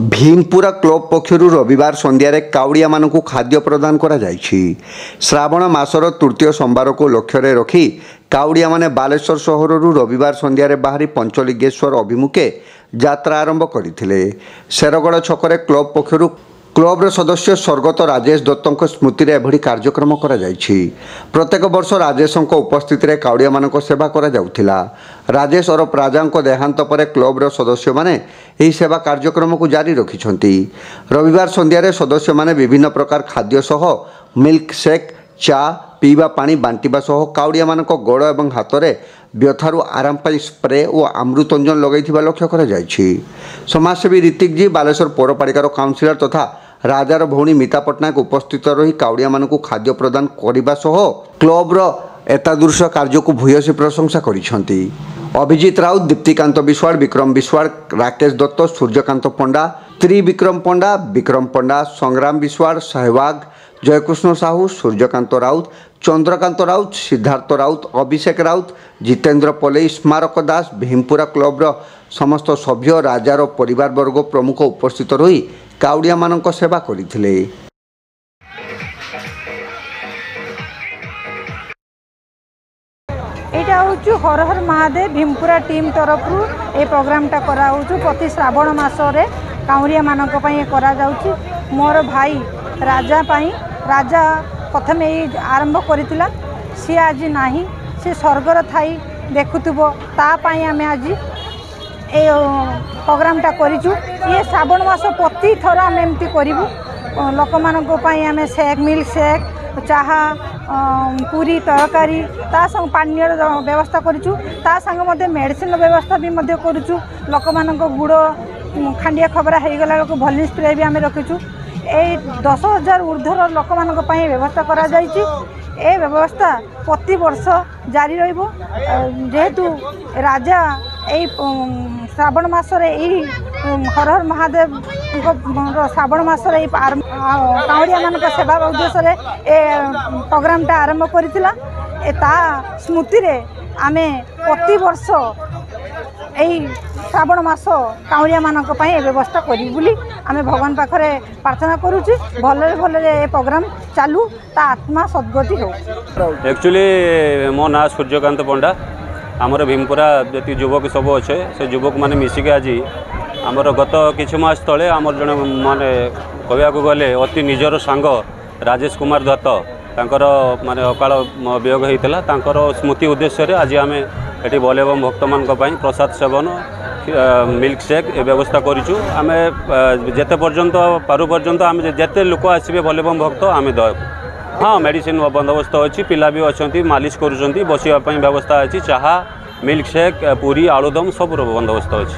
Bhimpura club पक्षर रविवार संध्यारे काउड़िया मानकु खाद्य प्रदान करा जायछि। श्रावण मासर तृतीय सोमवार को लक्ष्य रखी काउड़िया माने बालेश्वर सहरु रविवार संध्यारे बाहरी पंचलिंगेश्वर अभिमुखे यात्रा आरंभ करथिले। शेरगड़ छकरे क्लब पक्षर क्लब्र सदस्य स्वर्गत राजेश दत्तों स्मृति में एभली कार्यक्रम करा जायछि। प्रत्येक वर्ष राजेशों उपस्थित रे काउड़िया मानक सेवा करा जाउथिला। राजेश और राजा देहांत पर क्लब्र सदस्य माने एही सेवा कार्यक्रम को जारी रखिछंती। रविवार संध्यारे सदस्य माने विभिन्न प्रकार खाद्य सह मिल्क शेक चा पीवा पानी बांटिबा सह काउड़िया मानक गोड़ एवं हाथ में व्यथारू आराम पाई स्प्रे और अमृतंजन लगाई लक्ष्य करा जायछि। समाजसेवी ऋतिक जी बालेश्वर पौरपालिकार काउंसिलर तथा राजार भौणी मीता पट्टनायक उपस्थित रही काउड़िया मानकु खाद्य प्रदान करने सह क्लब्र एतादृश कार्य को भूयसी प्रशंसा करिसेंती। अभिजित राउत, दीप्तिकांत विश्वाल, विक्रम विश्वाल, राकेश दत्त, सूर्यकांत पंडा, त्रिविक्रम पंडा, विक्रम पंडा, संग्राम विश्वाल, सहवाग, जयकृष्ण साहू, सूर्यकांत राउत, चंद्रकांत राउत, सिद्धार्थ राउत, अभिषेक राउत, जितेन्द्र पलेई, स्मारक दास, भीमपुरा क्लब्र समस्त सभ्य, राजार परिवार वर्ग प्रमुख उपस्थित रही काउड़िया मानक सेवा करथिले। एटा होचु हर हर महादेव भीमपुरा टीम तरफ ए प्रोग्रामटा करा होचु। प्रति श्रावण मासरे काउड़िया मानक पई करा जाउची। मोर भाई राजा पई राजा प्रथम आरंभ करथिला, सी आज नाही, सी स्वर्गर थाई देखुथबो, ता पई आमे आज ए प्रोग्रामटा करिचु। ये श्रावण मास प्रति थर आम एमती करूँ। लोक मानक पई आमे शेक, मिल्क शेक, चाहा, पूरी तरकारी ता संग पानी व्यवस्था करूँ। ता संग मध्य मेडिसिन व्यवस्था भी मध्य करूँ। लोक मानक गुड़ खांडिया खबरा हो गला भलिन स्प्रे भी आम रखीचु। ए 10,000 ऊर्ध्वर लोक मानक पई व्यवस्था करा जायछि। ए व्यवस्था प्रति वर्ष जारी रहिबो। जेहेतु राजा ए श्रावण मासरे हर हर महादेव श्रावण मासरे काउड़िया मानक सेवा उद्देश्य ए प्रोग्रामटा आरंभ करथिला। ता स्मृति रे आमे प्रति वर्ष यही श्रावण मास काउड़िया मानक पई व्यवस्था करी बोली आमे भगवान पाखरे प्रार्थना करूची। भले भले प्रोग्राम चालू, ता आत्मा सद्गति हो। एक्चुअली मो ना सूर्यकांत पंडा। आमर भीमपुरा जी युवक सब अच्छे से युवक मैंने मिसिक आज आमर गत किछ मास तले आमर जड़े माने कहया गले अति निजर सांग राजेश कुमार दत्त तांकर माने अकाल वियोग होता। तांकर स्मृति उद्देश्य आज आम ये बल एवं भक्त मान प्रसाद सेवन मिल्क शेक ए व्यवस्था करूँ। आम जेते पर्यंत पारु पर्यंत आम जेते लोक आसबे बल एवं भक्त आम द हाँ मेडिसिन बंदोबस्त अच्छी, पिला भी अच्छा मालिश करुँच, बसवाई व्यवस्था अच्छी, चाहा, मिल्क शेक, पूरी, आलुदम सब बंदोबस्त अच्छी।